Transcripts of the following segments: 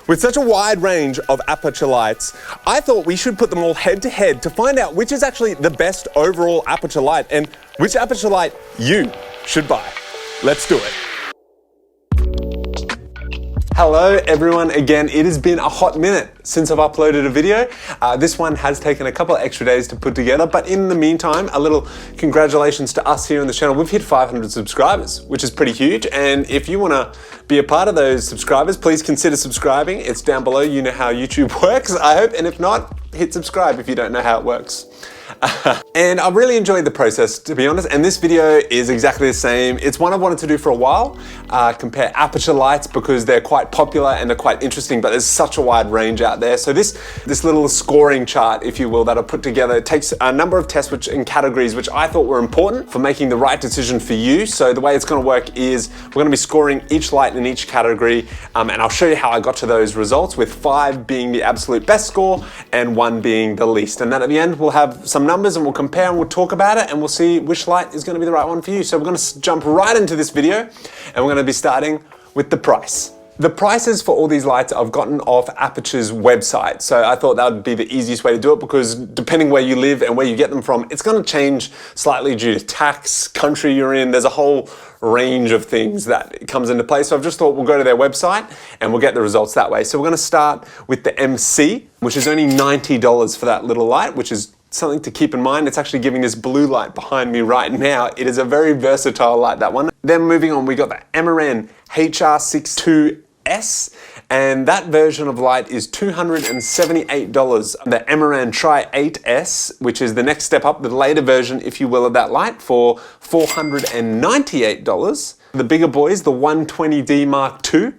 With such a wide range of Aputure lights, I thought we should put them all head to head to find out which is actually the best overall Aputure light and which Aputure light you should buy. Let's do it. Hello everyone, again, it has been a hot minute since I've uploaded a video. This one has taken a couple of extra days to put together, but in the meantime, a little congratulations to us here on the channel. We've hit 500 subscribers, which is pretty huge, and if you want to be a part of those subscribers, please consider subscribing. It's down below, you know how YouTube works, I hope, and if not, hit subscribe if you don't know how it works. And I've really enjoyed the process, to be honest, and this video is exactly the same. It's one I've wanted to do for a while, compare Aputure lights because they're quite popular and they're quite interesting, but there's such a wide range out there. So this little scoring chart, if you will, that I put together, it takes a number of tests and categories which I thought were important for making the right decision for you. So the way it's going to work is we're going to be scoring each light in each category, and I'll show you how I got to those results, with 5 being the absolute best score and 1 being the least. And then at the end, we'll have some numbers and we'll compare and we'll talk about it and we'll see which light is going to be the right one for you. So we're going to jump right into this video and we're going to be starting with the price. The prices for all these lights I've gotten off Aputure's website. So I thought that would be the easiest way to do it because depending where you live and where you get them from, it's going to change slightly due to tax, country you're in. There's a whole range of things that comes into play. So I've just thought we'll go to their website and we'll get the results that way. So we're going to start with the MC, which is only $90 for that little light, which is something to keep in mind. It's actually giving this blue light behind me right now. It is a very versatile light, that one. Then moving on, we got the Amaran HR672, and that version of light is $278. The Amaran Tri8-s, which is the next step up, the later version, if you will, of that light, for $498. The bigger boys, the 120d mark2,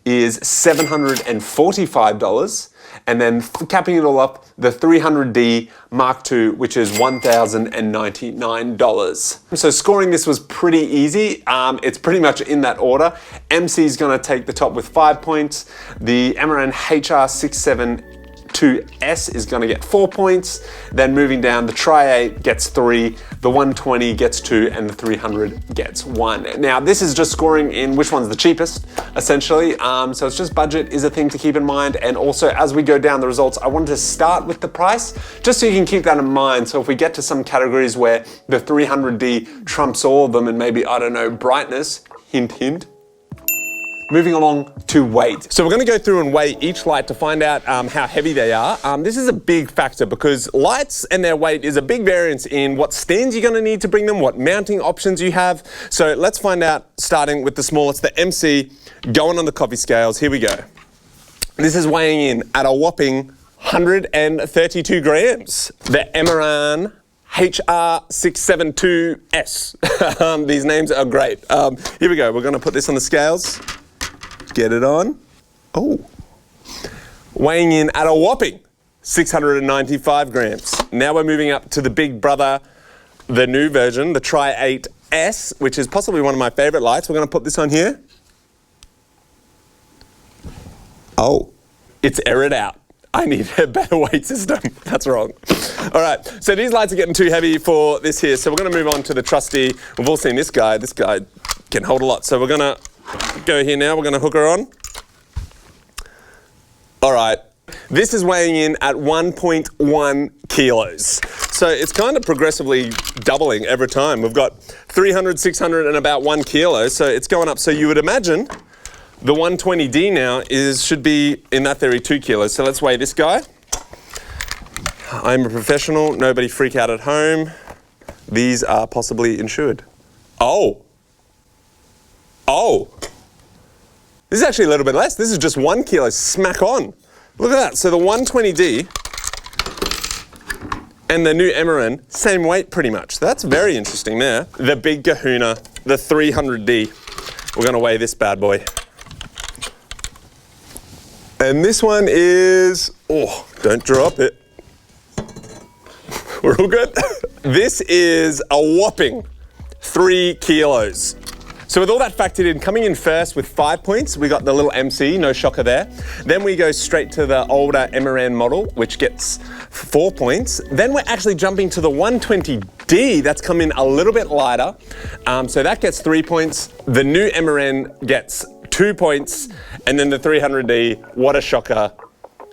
is $745. And then capping it all up, the 300d mark2, which is $1,099. So scoring this was pretty easy. It's pretty much in that order. MC is going to take the top with 5 points. The Amaran HR672S is going to get 4 points. Then moving down, the Tri8 gets 3, the 120 gets 2, and the 300 gets 1. Now this is just scoring in which one's the cheapest, essentially. So it's just budget is a thing to keep in mind. And also as we go down the results, I wanted to start with the price, just so you can keep that in mind. So if we get to some categories where the 300D trumps all of them and maybe, I don't know, brightness, hint, hint. Moving along to weight. So we're going to go through and weigh each light to find out how heavy they are. This is a big factor because lights and their weight is a big variance in what stands you're going to need to bring them, what mounting options you have. So let's find out, starting with the smallest, the MC, going on the coffee scales. Here we go. This is weighing in at a whopping 132 grams. The Amaran HR672S. These names are great. Here we go. We're going to put this on the scales. Get it on. Oh. Weighing in at a whopping 695 grams. Now we're moving up to the big brother, the new version, the Tri8s, which is possibly one of my favorite lights. We're going to put this on here. Oh, it's errored out. I need a better weight system. That's wrong. All right, so these lights are getting too heavy for this here. So we're going to move on to the trusty. We've all seen this guy. This guy can hold a lot. So we're going to go here now. We're going to hook her on. All right. This is weighing in at 1.1 kilos. So it's kind of progressively doubling every time. We've got 300, 600, and about 1 kilo. So it's going up. So you would imagine the 120D now should be, in that theory, 2 kilos. So let's weigh this guy. I'm a professional. Nobody freak out at home. These are possibly insured. Oh. Oh. This is actually a little bit less. This is just 1 kilo, smack on. Look at that. So the 120D and the new Amaran, same weight pretty much. So that's very interesting there. The big kahuna, the 300D. We're going to weigh this bad boy. And this one is, oh, don't drop it. We're all good. This is a whopping 3 kilos. So with all that factored in, coming in first with 5 points, we got the little MC, no shocker there. Then we go straight to the older Amaran model, which gets 4 points. Then we're actually jumping to the 120D, that's come in a little bit lighter. So that gets 3 points. The new Amaran gets 2 points, and then the 300D, what a shocker,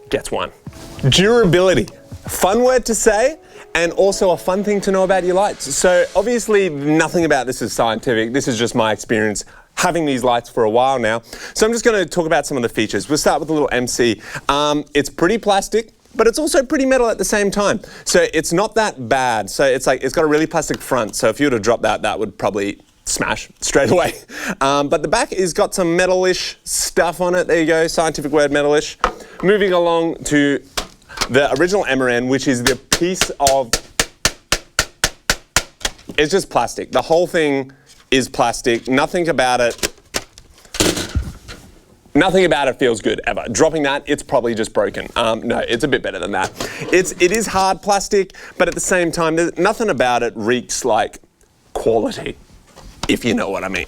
gets 1. Durability, fun word to say, and also a fun thing to know about your lights. So obviously nothing about this is scientific, this is just my experience having these lights for a while now. So I'm just gonna talk about some of the features. We'll start with a little MC. It's pretty plastic, but it's also pretty metal at the same time. So it's not that bad. So it's like, it's got a really plastic front. So if you were to drop that, that would probably smash straight away. But the back has got some metal-ish stuff on it. There you go, scientific word, metal-ish. Moving along to the original Amaran, which is the piece of, it's just plastic. The whole thing is plastic. Nothing about it feels good ever. Dropping that, it's probably just broken. No, it's a bit better than that. It is hard plastic, but at the same time, there's nothing about it reeks like quality, if you know what I mean.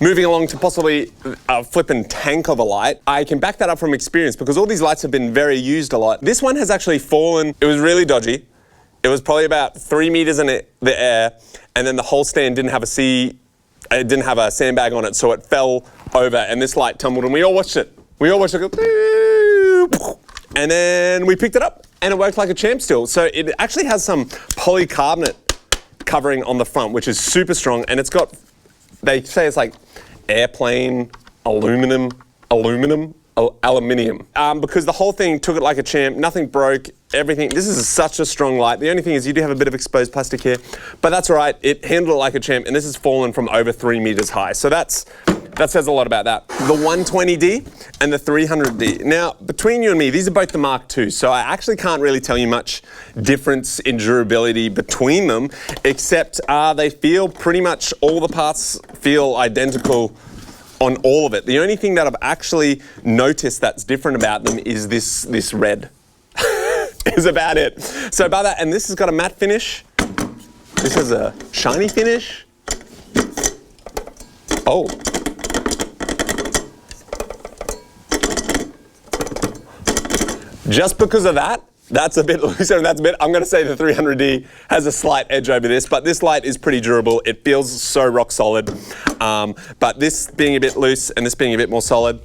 Moving along to possibly a flippin' tank of a light. I can back that up from experience because all these lights have been very used a lot. This one has actually fallen. It was really dodgy. It was probably about 3 meters in the air, and then the whole stand didn't have a sandbag on it, so it fell over, and this light tumbled, and we all watched it. We all watched it go, and then we picked it up, and it worked like a champ still. So it actually has some polycarbonate covering on the front, which is super strong, and it's got, they say it's like airplane, aluminium, because the whole thing took it like a champ, nothing broke, everything. This is such a strong light. The only thing is you do have a bit of exposed plastic here, but that's all right. It handled it like a champ, and this has fallen from over 3 meters high. So that says a lot about that. The 120D and the 300D. Now, between you and me, these are both the Mark II, so I actually can't really tell you much difference in durability between them, except they feel pretty much, all the parts feel identical on all of it. The only thing that I've actually noticed that's different about them is this red. Is about it. So about that, and this has got a matte finish. This has a shiny finish. Oh. Just because of that, that's a bit looser, and that's a bit, I'm gonna say the 300D has a slight edge over this, but this light is pretty durable. It feels so rock solid. But this being a bit loose and this being a bit more solid,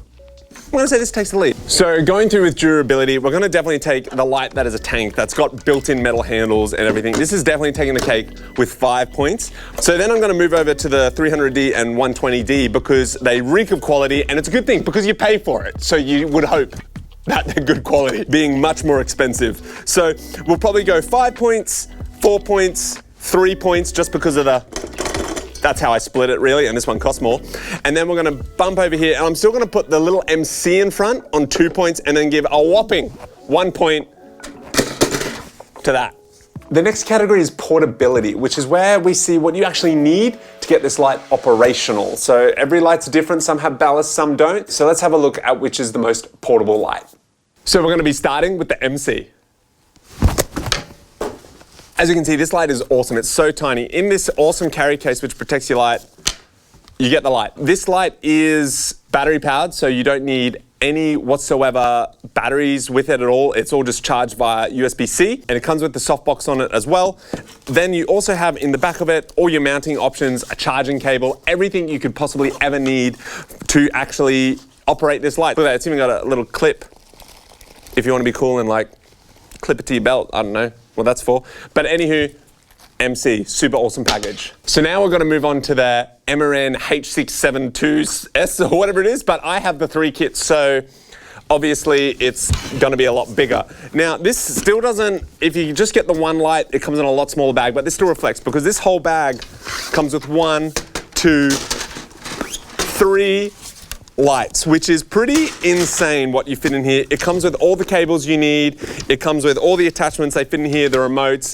I'm gonna say this takes the lead. So going through with durability, we're gonna definitely take the light that is a tank that's got built-in metal handles and everything. This is definitely taking the cake with 5 points. So then I'm gonna move over to the 300D and 120D because they reek of quality, and it's a good thing because you pay for it. So you would hope that they're good quality, being much more expensive. So we'll probably go 5 points, 4 points, 3 points, just because of that's how I split it really, and this one costs more. And then we're gonna bump over here, and I'm still gonna put the little MC in front on 2 points, and then give a whopping 1 point to that. The next category is portability, which is where we see what you actually need to get this light operational. So every light's different, some have ballast, some don't. So let's have a look at which is the most portable light. So we're gonna be starting with the MC. As you can see, this light is awesome. It's so tiny. In this awesome carry case, which protects your light, you get the light. This light is battery powered, so you don't need any whatsoever batteries with it at all. It's all just charged via USB-C, and it comes with the softbox on it as well. Then you also have in the back of it all your mounting options, a charging cable, everything you could possibly ever need to actually operate this light. Look at that, it's even got a little clip if you want to be cool and like clip it to your belt. I don't know what that's for. But anywho, MC, super awesome package. So now we're gonna move on to the Amaran HR672 or whatever it is, but I have the 3 kits, so obviously it's gonna be a lot bigger. Now this still doesn't, if you just get the one light, it comes in a lot smaller bag, but this still reflects because this whole bag comes with 1, 2, 3 lights, which is pretty insane what you fit in here. It comes with all the cables you need. It comes with all the attachments they fit in here, the remotes.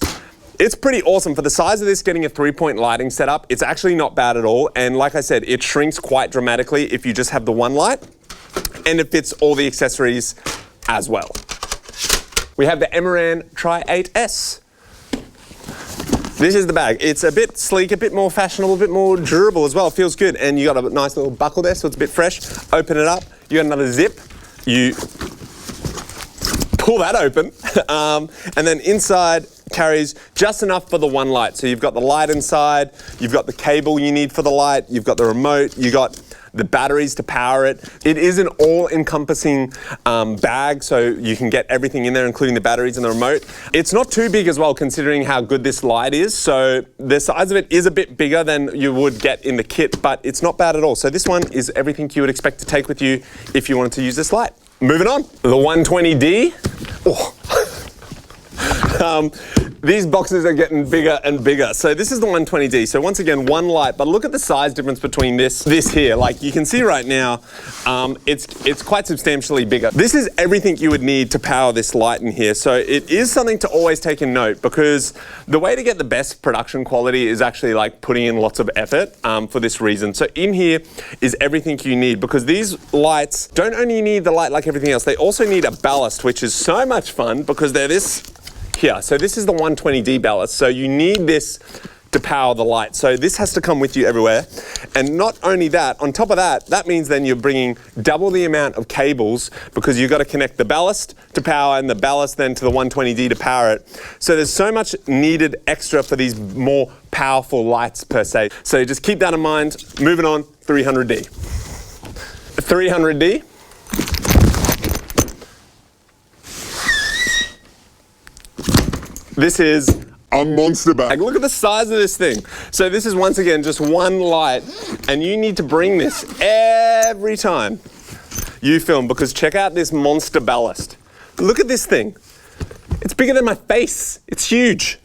It's pretty awesome. For the size of this, getting a 3-point lighting setup, it's actually not bad at all. And like I said, it shrinks quite dramatically if you just have the one light, and it fits all the accessories as well. We have the Amaran Tri8-s. This is the bag. It's a bit sleek, a bit more fashionable, a bit more durable as well. It feels good. And you got a nice little buckle there, so it's a bit fresh. Open it up. You got another zip. You pull that open. And then inside carries just enough for the one light. So you've got the light inside. You've got the cable you need for the light. You've got the remote. You got the batteries to power it. It is an all-encompassing bag, so you can get everything in there, including the batteries and the remote. It's not too big as well, considering how good this light is. So the size of it is a bit bigger than you would get in the kit, but it's not bad at all. So this one is everything you would expect to take with you if you wanted to use this light. Moving on, the 120D. Oh. These boxes are getting bigger and bigger. So this is the 120D. So once again, one light, but look at the size difference between this here. Like you can see right now, it's quite substantially bigger. This is everything you would need to power this light in here. So it is something to always take in note, because the way to get the best production quality is actually like putting in lots of effort for this reason. So in here is everything you need, because these lights don't only need the light like everything else, they also need a ballast, which is so much fun because they're this here. So this is the 120D ballast. So you need this to power the light. So this has to come with you everywhere. And not only that, on top of that, that means then you're bringing double the amount of cables, because you've got to connect the ballast to power and the ballast then to the 120D to power it. So there's so much needed extra for these more powerful lights per se. So just keep that in mind. Moving on, 300D. 300D. This is a monster bag. Look at the size of this thing. So this is once again just one light, and you need to bring this every time you film, because check out this monster ballast. Look at this thing. It's bigger than my face. It's huge.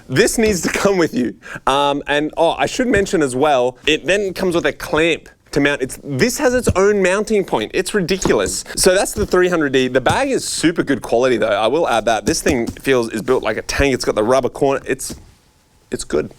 This needs to come with you. And I should mention as well, it then comes with a clamp to mount. This has its own mounting point. It's ridiculous. So that's the 300D. The bag is super good quality though. I will add that. This thing is built like a tank. It's got the rubber corner. It's good.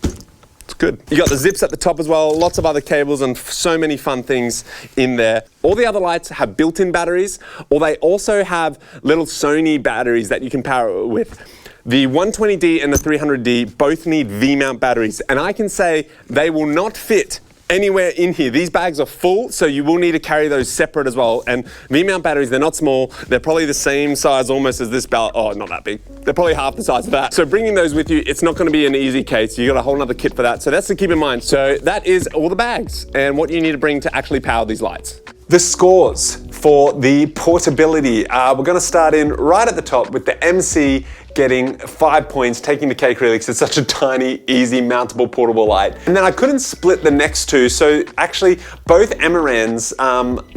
It's good. You got the zips at the top as well, lots of other cables and so many fun things in there. All the other lights have built-in batteries, or they also have little Sony batteries that you can power it with. The 120D and the 300D both need V-mount batteries, and I can say they will not fit anywhere in here. These bags are full, so you will need to carry those separate as well. And V-mount batteries, they're not small. They're probably the same size almost as this ballast. Oh, not that big. They're probably half the size of that. So bringing those with you, it's not going to be an easy case. You got a whole nother kit for that. So that's to keep in mind. So that is all the bags and what you need to bring to actually power these lights. The scores for the portability. We're going to start in right at the top with the MC getting 5 points, taking the cake really, because it's such a tiny, easy, mountable, portable light. And then I couldn't split the next two, so actually both Amarans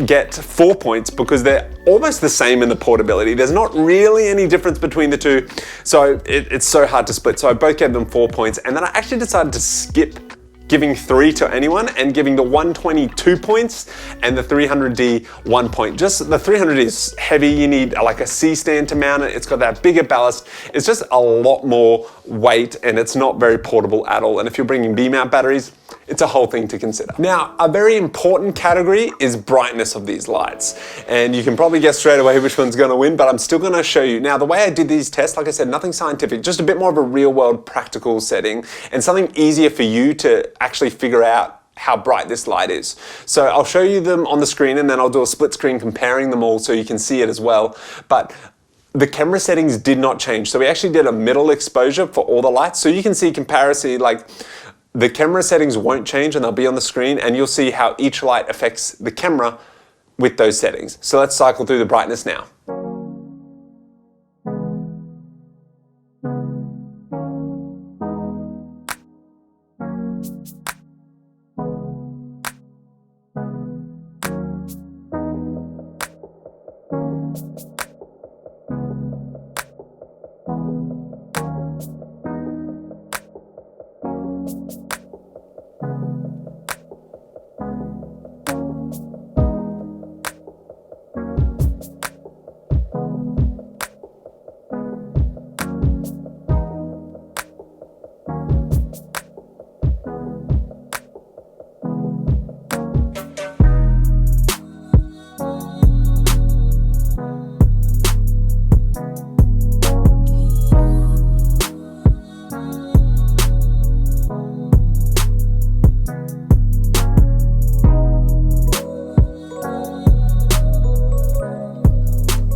get 4 points because they're almost the same in the portability. There's not really any difference between the two, so it's so hard to split. So I both gave them 4 points, and then I actually decided to skip giving 3 to anyone and giving the 120 2 points and the 300D 1 point. Just the 300D is heavy. You need like a C-stand to mount it. It's got that bigger ballast. It's just a lot more weight and it's not very portable at all. And if you're bringing B-mount batteries, it's a whole thing to consider. Now, a very important category is brightness of these lights. And you can probably guess straight away which one's gonna win, but I'm still gonna show you. Now, the way I did these tests, like I said, nothing scientific, just a bit more of a real world practical setting and something easier for you to actually figure out how bright this light is. So I'll show you them on the screen and then I'll do a split screen comparing them all so you can see it as well. But the camera settings did not change. So we actually did a middle exposure for all the lights. So you can see comparison, like the camera settings won't change and they'll be on the screen and you'll see how each light affects the camera with those settings. So let's cycle through the brightness now.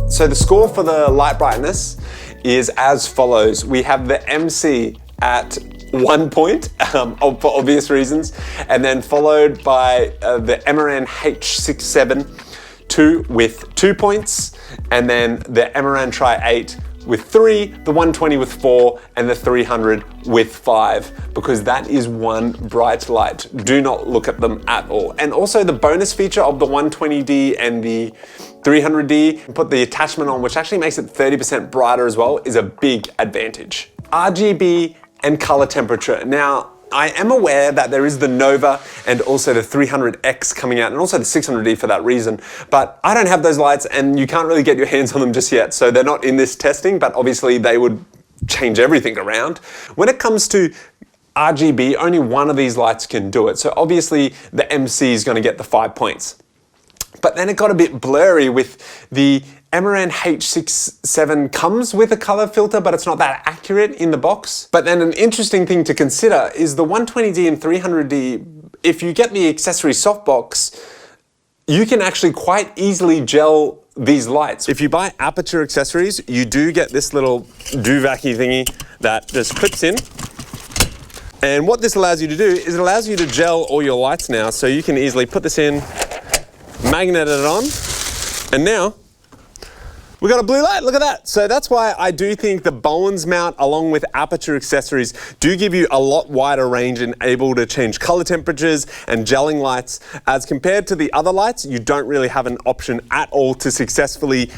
So the score for the light brightness is as follows. We have the MC at 1 point for obvious reasons, and then followed by the Amaran HR672 with 2 points, and then the Amaran Tri8 with 3, the 120 with 4, and the 300 with 5, because that is one bright light. Do not look at them at all. And also the bonus feature of the 120D and the 300D, put the attachment on, which actually makes it 30% brighter as well, is a big advantage. RGB and color temperature. Now, I am aware that there is the Nova and also the 300X coming out, and also the 600D for that reason, but I don't have those lights and you can't really get your hands on them just yet, so they're not in this testing, but obviously they would change everything around. When it comes to RGB, only one of these lights can do it, so obviously the MC is going to get the 5 points. But then it got a bit blurry with the Amaran H67 comes with a color filter, but it's not that accurate in the box. But then an interesting thing to consider is the 120D and 300D, if you get the accessory softbox, you can actually quite easily gel these lights. If you buy Aputure accessories, you do get this little doovacky thingy that just clips in. And what this allows you to do is it allows you to gel all your lights now, so you can easily put this in, magnet it on, and now we got a blue light, look at that. So that's why I do think the Bowens mount along with Aputure accessories do give you a lot wider range and able to change color temperatures and gelling lights. As compared to the other lights, you don't really have an option at all to successfully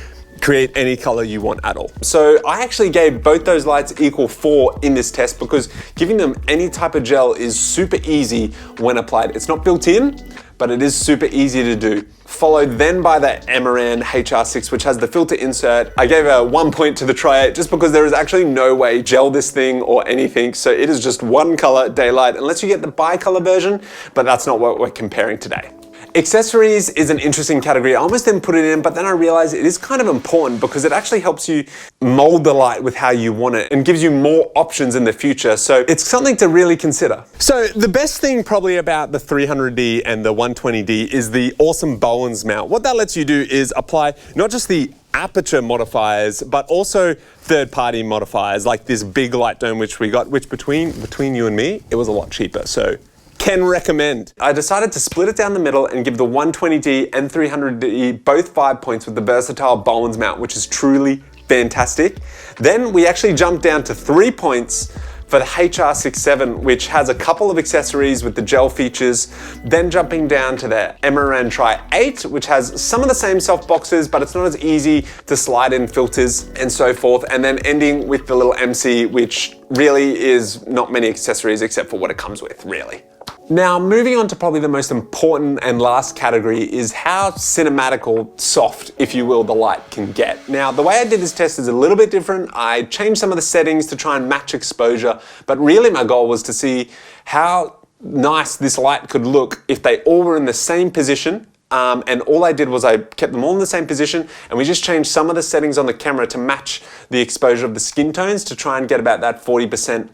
create any color you want at all. So I actually gave both those lights equal 4 in this test because giving them any type of gel is super easy when applied. It's not built in, but it is super easy to do. Followed then by the Amaran HR6, which has the filter insert. I gave a 1 point to the Tri8 just because there is actually no way gel this thing or anything. So it is just one color daylight, unless you get the bi-color version, but that's not what we're comparing today. Accessories is an interesting category. I almost didn't put it in, but then I realized it is kind of important because it actually helps you mold the light with how you want it and gives you more options in the future. So it's something to really consider. So the best thing probably about the 300D and the 120D is the awesome Bowens mount. What that lets you do is apply not just the Aputure modifiers, but also third-party modifiers like this big light dome which we got, which between you and me, it was a lot cheaper. So can recommend. I decided to split it down the middle and give the 120D and 300D both 5 points with the versatile Bowens mount, which is truly fantastic. Then we actually jumped down to 3 points for the HR67, which has a couple of accessories with the gel features, then jumping down to the Amaran Tri8, which has some of the same soft boxes, but it's not as easy to slide in filters and so forth, and then ending with the little MC, which really is not many accessories except for what it comes with, really. Now, moving on to probably the most important and last category is how cinematic or soft, if you will, the light can get. Now, the way I did this test is a little bit different. I changed some of the settings to try and match exposure, but really my goal was to see how nice this light could look if they all were in the same position. And all I did was I kept them all in the same position, and we just changed some of the settings on the camera to match the exposure of the skin tones to try and get about that 40%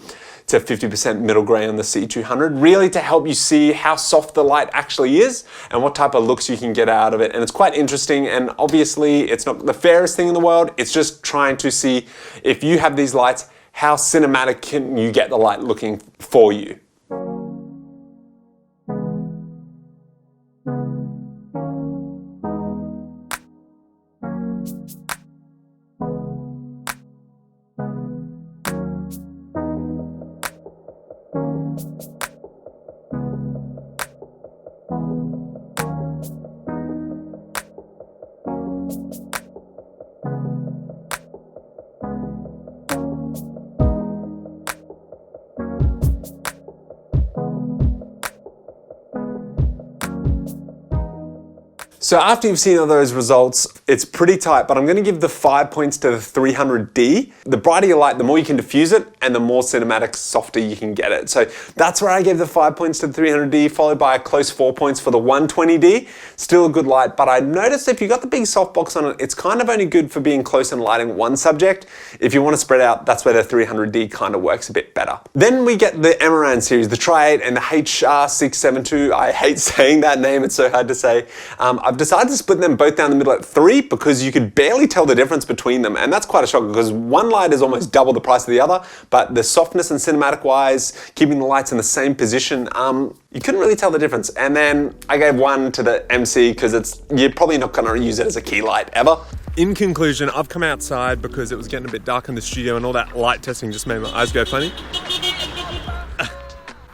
to 50% middle gray on the C200, really to help you see how soft the light actually is and what type of looks you can get out of it. And it's quite interesting, and obviously it's not the fairest thing in the world. It's just trying to see if you have these lights, how cinematic can you get the light looking for you. So after you've seen all those results, it's pretty tight, but I'm gonna give the 5 points to the 300D. The brighter your light, the more you can diffuse it, and the more cinematic, softer you can get it. So that's where I gave the 5 points to the 300D, followed by a close 4 points for the 120D. Still a good light, but I noticed if you got the big softbox on it, it's kind of only good for being close and lighting one subject. If you want to spread out, that's where the 300D kind of works a bit better. Then we get the Amaran series, the Tri8 and the HR672. I hate saying that name, it's so hard to say. I've decided to split them both down the middle at 3 cheap because you could barely tell the difference between them, and that's quite a shock because one light is almost double the price of the other, but the softness and cinematic wise, keeping the lights in the same position, you couldn't really tell the difference. And then I gave one to the MC because you're probably not going to use it as a key light ever. In conclusion, I've come outside because it was getting a bit dark in the studio and all that light testing just made my eyes go funny.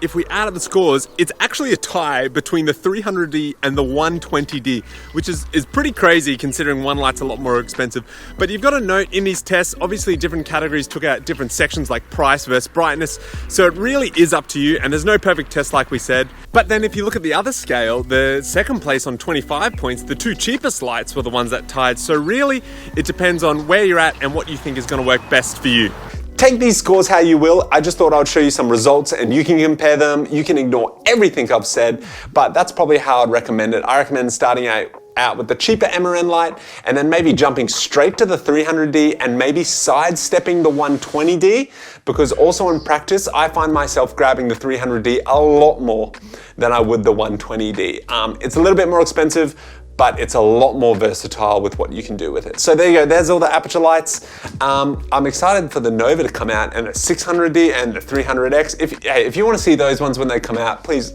If we add up the scores, it's actually a tie between the 300D and the 120D, which is pretty crazy considering one light's a lot more expensive. But you've got to note in these tests, obviously different categories took out different sections like price versus brightness. So it really is up to you, and there's no perfect test like we said. But then if you look at the other scale, the second place on 25 points, the two cheapest lights were the ones that tied. So really, it depends on where you're at and what you think is going to work best for you. Take these scores how you will. I just thought I would show you some results and you can compare them. You can ignore everything I've said, but that's probably how I'd recommend it. I recommend starting out with the cheaper Amaran light and then maybe jumping straight to the 300D and maybe sidestepping the 120D, because also in practice, I find myself grabbing the 300D a lot more than I would the 120D. It's a little bit more expensive, but it's a lot more versatile with what you can do with it. So there you go, there's all the Aputure lights. I'm excited for the Nova to come out and the 600D and the 300X. If you wanna see those ones when they come out, please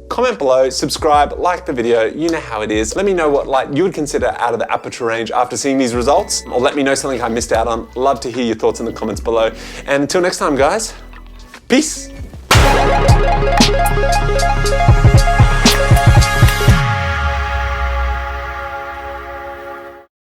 comment below, subscribe, like the video, you know how it is. Let me know what light you would consider out of the Aputure range after seeing these results, or let me know something I missed out on. Love to hear your thoughts in the comments below. And until next time, guys, peace.